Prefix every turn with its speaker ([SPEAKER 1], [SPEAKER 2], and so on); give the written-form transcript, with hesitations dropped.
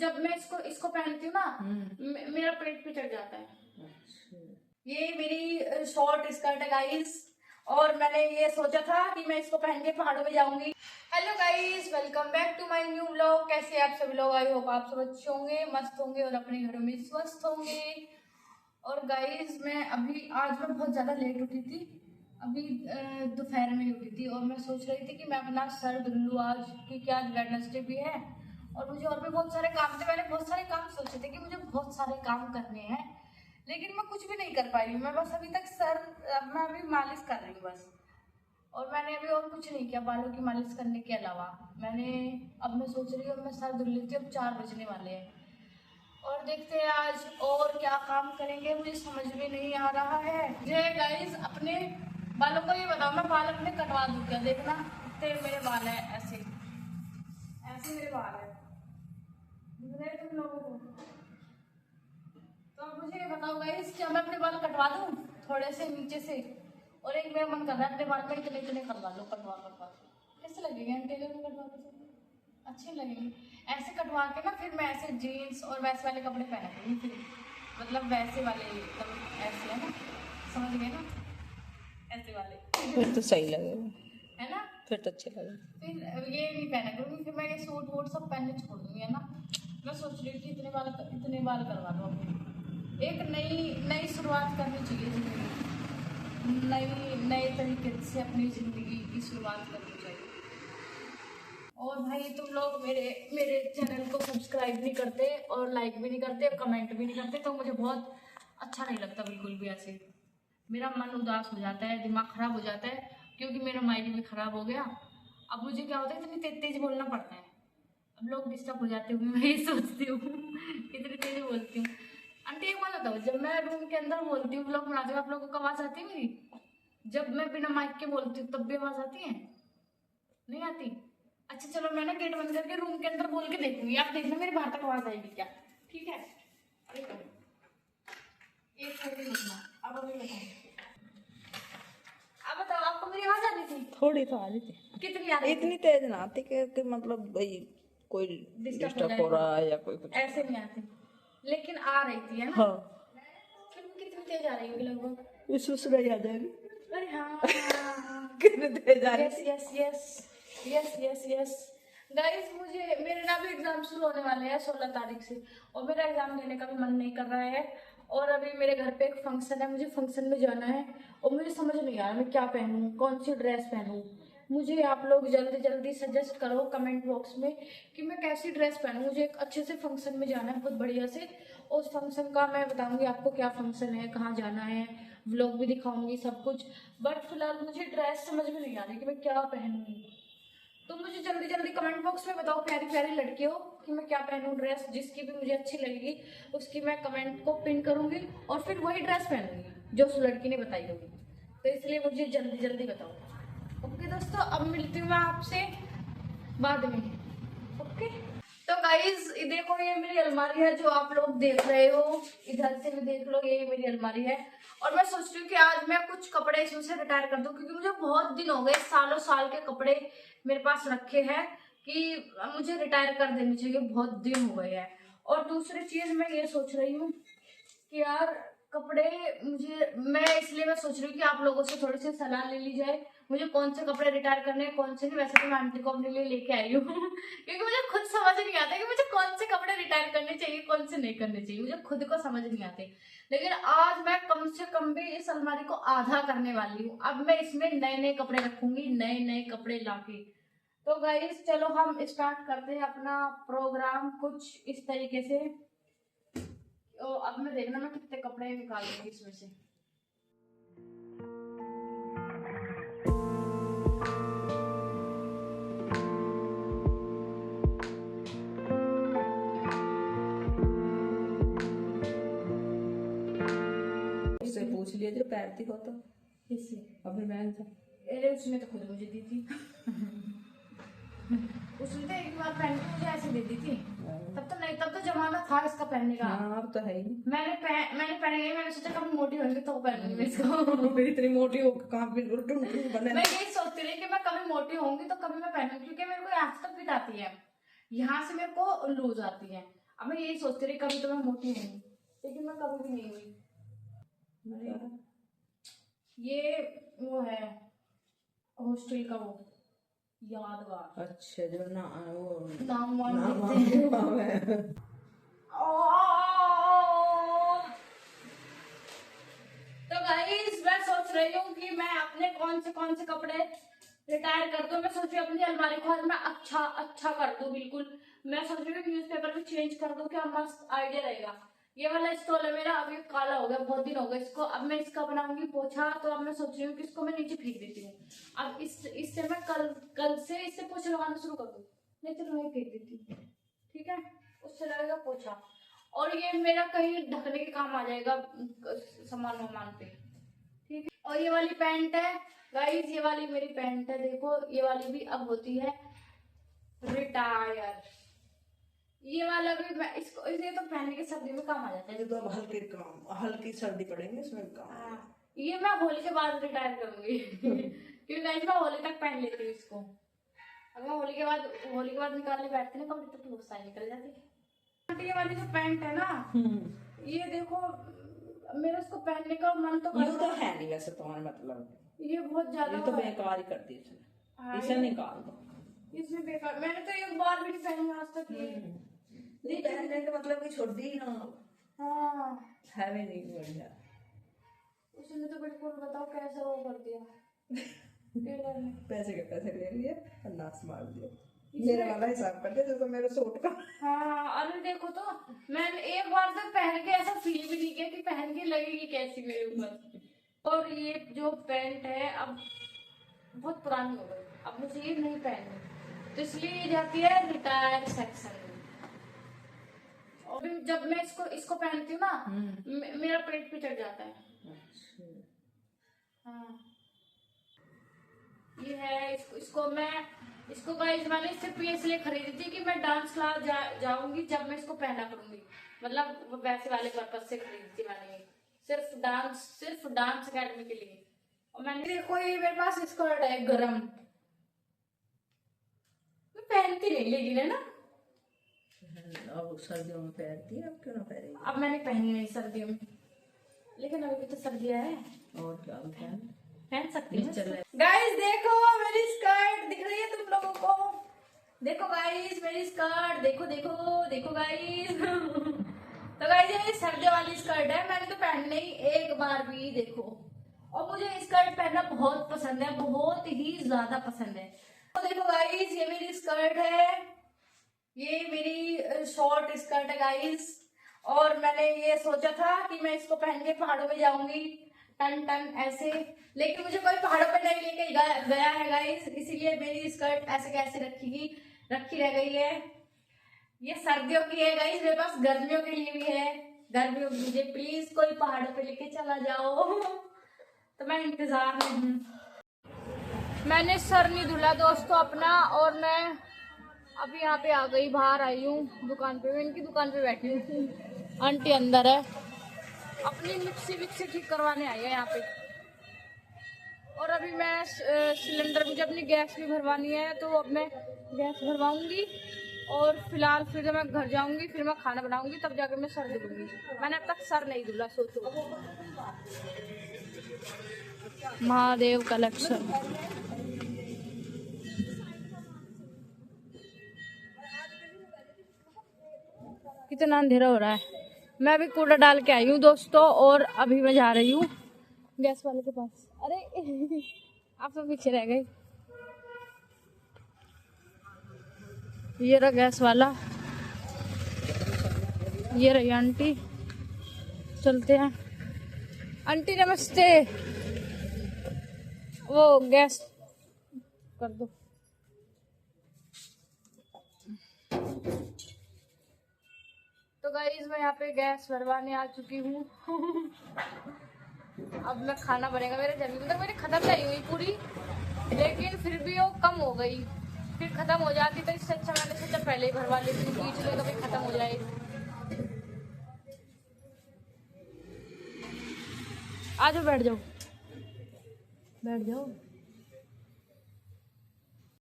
[SPEAKER 1] जब मैं इसको पहनती हूँ ना मेरा पेट पे चढ़ जाता है। ये मेरी शॉर्ट स्कर्ट है गाइस, और मैंने ये सोचा था कि मैं इसको पहन के पहाड़ों में जाऊंगी। Hello guys, welcome back to my new vlog. कैसे आप सभी लोग? आई होप आप सब अच्छे होंगे, मस्त होंगे और अपने घरों में स्वस्थ होंगे। और गाइस आज मैं बहुत ज्यादा लेट उठी थी, अभी दोपहर में ही उठी थी, और मैं सोच रही थी कि मैं अपना सर धुल लूँ आज, क्योंकि आज वेडनेसडे भी है और मुझे और भी बहुत सारे काम थे। मैंने बहुत सारे काम सोचे थे कि मुझे बहुत सारे काम करने हैं, लेकिन मैं कुछ भी नहीं कर पाई हूँ। मैं बस अभी तक मैं अभी मालिश कर रही हूँ बस, और मैंने अभी और कुछ नहीं किया बालों की मालिश करने के अलावा। अब मैं सोच रही हूँ अब मैं सर धुल लेती हूँ। अब 4 बजने वाले हैं और देखते हैं आज और क्या काम करेंगे, मुझे समझ में नहीं आ रहा है। मुझे गाइस अपने बालों को ये बताओ, मैं बाल अपने कटवा दूँ क्या? देखना इतने मेरे बाल है, ऐसे ऐसे मेरे बाल है, दिख रहे तुम लोगों को? तो मुझे ये बताओ गाइस, क्या मैं अपने बाल कटवा दूँ थोड़े से नीचे से? और एक मेरा मन कर रहा है अपने बाल में इतने इतने कटवा लो, कटवा कैसे लगेंगे? टेलर में कटवा के अच्छे लगेंगे। ऐसे कटवा के ना फिर मैं ऐसे जीन्स और वैसे वाले कपड़े पहनूंगी, फिर मतलब वैसे वाले, मतलब ऐसे है ना, समझ गए ना, ऐसे वाले।
[SPEAKER 2] फिर तो सही लगेगा,
[SPEAKER 1] है ना,
[SPEAKER 2] फिर तो अच्छे लगेगा।
[SPEAKER 1] फिर ये नहीं पहना करूँगी, फिर मैं ये सूट वूट सब पहनने छोड़ दूंगी, है ना। मैं सोच रही थी इतने बाल करवा दो अपने। एक नई शुरुआत करनी चाहिए जिंदगी, नए तरीके से अपनी जिंदगी की शुरुआत करनी चाहिए। और भाई तुम लोग मेरे चैनल को सब्सक्राइब नहीं करते और लाइक भी नहीं करते और कमेंट भी नहीं करते, तो मुझे बहुत अच्छा नहीं लगता बिल्कुल भी। ऐसे मेरा मन उदास हो जाता है, दिमाग खराब हो जाता है, क्योंकि मेरा माइंड भी खराब हो गया। अब मुझे क्या होता है, इतनी तेज बोलना पड़ता है। अब लोग डिस्टर्ब हो जाते होंगे, मैं ये सोचती हूँ इतनी तेज बोलती हूँ। आंटी एक बात बताओ, जब मैं रूम के अंदर बोलती हूँ, व्लॉग बनाती हूँ, आप लोगों को आवाज़ आती है मेरी? जब मैं बिना माइक के बोलती हूँ तब भी आवाज़ आती है? नहीं आती? अच्छा चलो, मैं ना गेट बंद करके रूम के अंदर बोल के देखूंगी, आप देखना मेरे बाहर तक आवाज आएगी क्या? ठीक है, एक सेकंड रुकना। अब अभी बताओ, अब बताओ आपको मेरी आवाज आ रही थी?
[SPEAKER 2] थोड़ी तो आ रही थी।
[SPEAKER 1] कितनी आ रही थी?
[SPEAKER 2] इतनी तेज ना आती कि मतलब भाई कोई डिस्टर्ब हो रहा है या कोई कुछ
[SPEAKER 1] ऐसे नहीं आती, लेकिन आ रही थी, है ना?
[SPEAKER 2] हाँ,
[SPEAKER 1] फिर कितनी तेज आ रही होगी लगभग?
[SPEAKER 2] विश्वास नहीं आ जाएगी।
[SPEAKER 1] अरे हाँ
[SPEAKER 2] कितनी तेज आ रही?
[SPEAKER 1] Yes yes yes yes yes yes guys, मेरे ना भी एग्जाम शुरू होने वाले हैं 16 तारीख से, और मेरा एग्जाम देने का भी मन नहीं कर रहा है। और अभी मेरे घर पे एक फंक्शन है, मुझे फंक्शन में जाना है, और मुझे समझ नहीं आ रहा मैं क्या पहनूं, कौन सी ड्रेस पहनूं। मुझे आप लोग जल्दी जल्दी सजेस्ट करो कमेंट बॉक्स में कि मैं कैसी ड्रेस पहनूं। मुझे एक अच्छे से फंक्शन में जाना है, बहुत बढ़िया से। उस फंक्शन का मैं बताऊंगी आपको क्या फंक्शन है, कहाँ जाना है, व्लॉग भी दिखाऊंगी सब कुछ। बट फिलहाल मुझे ड्रेस समझ में नहीं आ रही कि मैं क्या पहनूं। तो मुझे जल्दी जल्दी कमेंट बॉक्स में बताओ, प्यारी प्यारी लड़कियों, कि मैं क्या पहनूं ड्रेस, जिसकी भी मुझे अच्छी लगेगी उसकी मैं कमेंट को पिन करूंगी और फिर वही ड्रेस पहनूंगी जो उस लड़की ने बताई होगी। तो इसलिए मुझे जल्दी जल्दी बताओ। ओके दोस्तों, अब मिलती हूँ मैं आपसे बाद में। ओके, तो गाइज देखो, ये मेरी अलमारी है जो आप लोग देख रहे हो, इधर से भी देख लो, ये मेरी अलमारी है। और मैं सोच रही हूँ कि आज मैं कुछ कपड़े इसमें से रिटायर कर दूं, क्योंकि मुझे बहुत दिन हो गए, सालों साल के कपड़े मेरे पास रखे हैं कि मुझे रिटायर कर देनी चाहिए, बहुत दिन हो गए हैं। और दूसरी चीज मैं ये सोच रही हूँ कि यार कपड़े मैं इसलिए सोच रही हूँ कि आप लोगों से थोड़ी सी सलाह ले ली जाए, मुझे कौन से कपड़े रिटायर करने हैं, कौन से नहीं। वैसे तो मैं आंटी को अपने लिए लेके आई हूँ क्योंकि मुझे खुद समझ नहीं आता कि मुझे कौन से कपड़े रिटायर करने चाहिए, कौन से नहीं करने चाहिए, मुझे खुद को समझ नहीं आते। लेकिन आज मैं कम से कम भी इस अलमारी को आधा करने वाली हूँ। अब मैं इसमें नए नए कपड़े रखूंगी, नए नए कपड़े लाके। तो गाइस चलो हम स्टार्ट करते हैं अपना प्रोग्राम कुछ इस तरीके से। तो अब मैं देखना मैं कितने कपड़े निकाल दूंगी इसमें से।
[SPEAKER 2] उससे पूछ लिया जो पैरती हो तो
[SPEAKER 1] इससे
[SPEAKER 2] अपनी बहन से।
[SPEAKER 1] अरे उसने तो खुद मुझे दी थी उसने तो एक बार पहन के मुझे ऐसे दे दी थी। तब तो जमाना था इसका पहनने का।
[SPEAKER 2] हाँ, अब तो है ही।
[SPEAKER 1] मैंने पहने नहीं, मैंने सोचा कभी मोटी होंगी तो पहनूंगी मैं इसको
[SPEAKER 2] इतनी मोटी हो कहाँ बने।
[SPEAKER 1] मैं यही सोचती रही कि मैं कभी मोटी होंगी तो कभी मैं पहनूंगी, क्योंकि मेरे को यहाँ से तो फिट आती है, यहाँ से मेरे को लूज आती है। अब मैं यही सोचती रही कभी तो मैं मोटी नहीं, लेकिन मैं कभी भी नहीं हुई। ये वो है हॉस्टल का वो यादगार।
[SPEAKER 2] अच्छा, जो ना वो
[SPEAKER 1] नाम वाम
[SPEAKER 2] नाम
[SPEAKER 1] लिखते हैं।
[SPEAKER 2] नाम है।
[SPEAKER 1] तो गाइस मैं सोच रही हूँ कि मैं अपने कौन से कपड़े रिटायर कर दूं। मैं सोच रही हूँ अपनी अलमारी को आज मैं अच्छा कर दूं बिल्कुल। मैं सोच रही हूँ न्यूज़पेपर भी चेंज कर दूं, क्या मस्त आइडिया रहेगा। ये वाला स्टॉल है मेरा, अभी काला हो गया, बहुत दिन हो गए इसको। अब मैं इसका बनाऊंगी पोछा, तो अब मैं सोच रही हूँ कि इसको मैं नीचे फेंक देती हूँ। अब इससे मैं कल से इससे पोछा लगाना शुरू कर दूँ। नहीं चलो मैं फेंक देती हूँ, ठीक है, उससे लगेगा पोछा। और ये मेरा कहीं ढकने के काम आ जाएगा सामान वामान पे, ठीक है। और ये वाली पैंट है गाइस, ये वाली मेरी पैंट है, देखो ये वाली भी अब होती है रिटायर। ये वाला भी मैं इसको ये तो पहनने के सर्दी में काम आ जाता है।
[SPEAKER 2] ये तो अब हल्की सर्दी पड़ेगी इसमें काम।
[SPEAKER 1] हाँ, ये मैं होली के बाद रिटायर करूंगी क्योंकि गाइस मैं होली तक पहन लेती हूँ इसको। अगर मैं होली के बाद निकालने बैठती ना कपड़े तो बहुत सारी निकल जाती है। ये वाली जो पैंट है ना, ये देखो मेरा इसको पहनने का मन तो
[SPEAKER 2] ये तो है नहीं वैसे तुम्हारा मतलब,
[SPEAKER 1] ये बहुत ज्यादा
[SPEAKER 2] ये तो बेकार ही कर दी इसने। इसे निकाल दो।
[SPEAKER 1] इसमें बेकार, मैंने तो एक बार भी नहीं पहनी आज तक ये।
[SPEAKER 2] नहीं पहनने का मतलब कि छोड़ दी ना।
[SPEAKER 1] हाँ
[SPEAKER 2] है भी नहीं बढ़िया।
[SPEAKER 1] उसने तो बिल्कुल बताओ कैसा वो कर दिया टेलर ने।
[SPEAKER 2] पैसे के पैसे ले लिए और नाश मार दिया। मेरे वाला हिसाब कर दिया जैसे मेरे सूट का।
[SPEAKER 1] हाँ अरे देखो तो मैंने एक बार तक पहन के ऐसा फील भी नहीं किया कि पहन के लगेगी कैसी मेरे ऊपर। और ये जो पैंट है अब बहुत पुरानी हो गई, अब मुझे ये नहीं पहननी, तो इसलिए ये जाती है रिटायर सेक्शन में। और जब मैं इसको पहनती हूँ ना मेरा पेट पे चढ़ जाता है। हाँ ये है, इसको गाइस मैंने सिर्फ इसलिए खरीदी थी कि मैं डांस क्लास जाऊंगी जब मैं इसको पहना करूंगी, मतलब वैसे वाले पर्पज से खरीदी थी मैंने, सिर्फ डांस अकेडमी के लिए। और मैंने देखो ये मेरे पास स्कर्ट है गरम, मैं पहनती नहीं लेकिन है ना,
[SPEAKER 2] अब सर्दियों में पहनती है, अब क्यों ना पहनेगी।
[SPEAKER 1] अब मैंने पहनी नहीं सर्दियों में, लेकिन अभी भी तो सर्दियां है
[SPEAKER 2] और क्या
[SPEAKER 1] पहन सकती हूँ। गाइस देखो मेरी स्कर्ट दिख रही है तुम लोगों को, देखो गाइस मेरी स्कर्ट, देखो गाइस तो गाइस ये सर्दियों वाली स्कर्ट है, मैंने तो पहनने ही एक बार भी, देखो। और मुझे स्कर्ट पहनना बहुत पसंद है, बहुत ही ज्यादा पसंद है। तो देखो गाइस ये मेरी स्कर्ट है, ये मेरी शॉर्ट स्कर्ट है गाइस। और मैंने ये सोचा था कि मैं इसको पहन के पहाड़ों में जाऊंगी टन ऐसे, लेकिन मुझे कोई पहाड़ों पे नहीं लेके गया है गाइस, इसीलिए मेरी स्कर्ट ऐसे कैसे रखी रह गई है। ये सर्दियों की है गाइस, मेरे पास गर्मियों के लिए भी है, गर्मियों की मुझे प्लीज कोई पहाड़ों पे लेके चला जाओ तो मैं इंतजार में हूँ। मैंने सर नहीं धुला दोस्तों अपना, और मैं अभी यहाँ पे आ गई, बाहर आई हूँ दुकान पे, मैं इनकी दुकान पे बैठी हूँ, आंटी अंदर है, अपनी मिक्सी ठीक करवाने आई है यहाँ पे। और अभी मैं सिलेंडर, मुझे अपनी गैस भी भरवानी है, तो अब मैं गैस भरवाऊंगी, और फिलहाल फिर जब मैं घर जाऊंगी फिर मैं खाना बनाऊंगी, तब जाकर मैं सर धुलूंगी। मैंने अब तक सर नहीं धुला, सोचो। महादेव कलेक्शन, कितना अंधेरा हो रहा है। मैं अभी कूड़ा डाल के आई हूँ दोस्तों, और अभी मैं जा रही हूँ गैस वाले के पास। अरे आप तो पीछे रह गए। ये रहा गैस वाला, ये रही आंटी, चलते हैं। आंटी नमस्ते, वो गैस कर दो। तो गाइस मैं यहाँ पे गैस भरवाने आ चुकी हूँ अब मैं खाना बनेगा मेरे जल्दी, मतलब मेरी खत्म नहीं हुई पूरी, लेकिन फिर भी वो कम हो गई, फिर खत्म हो जाती, तो इससे अच्छा मैंने सोचा पहले ही भरवा लेती हूँ, बीच में कभी खत्म हो जाए। आ जाओ, बैठ जाओ।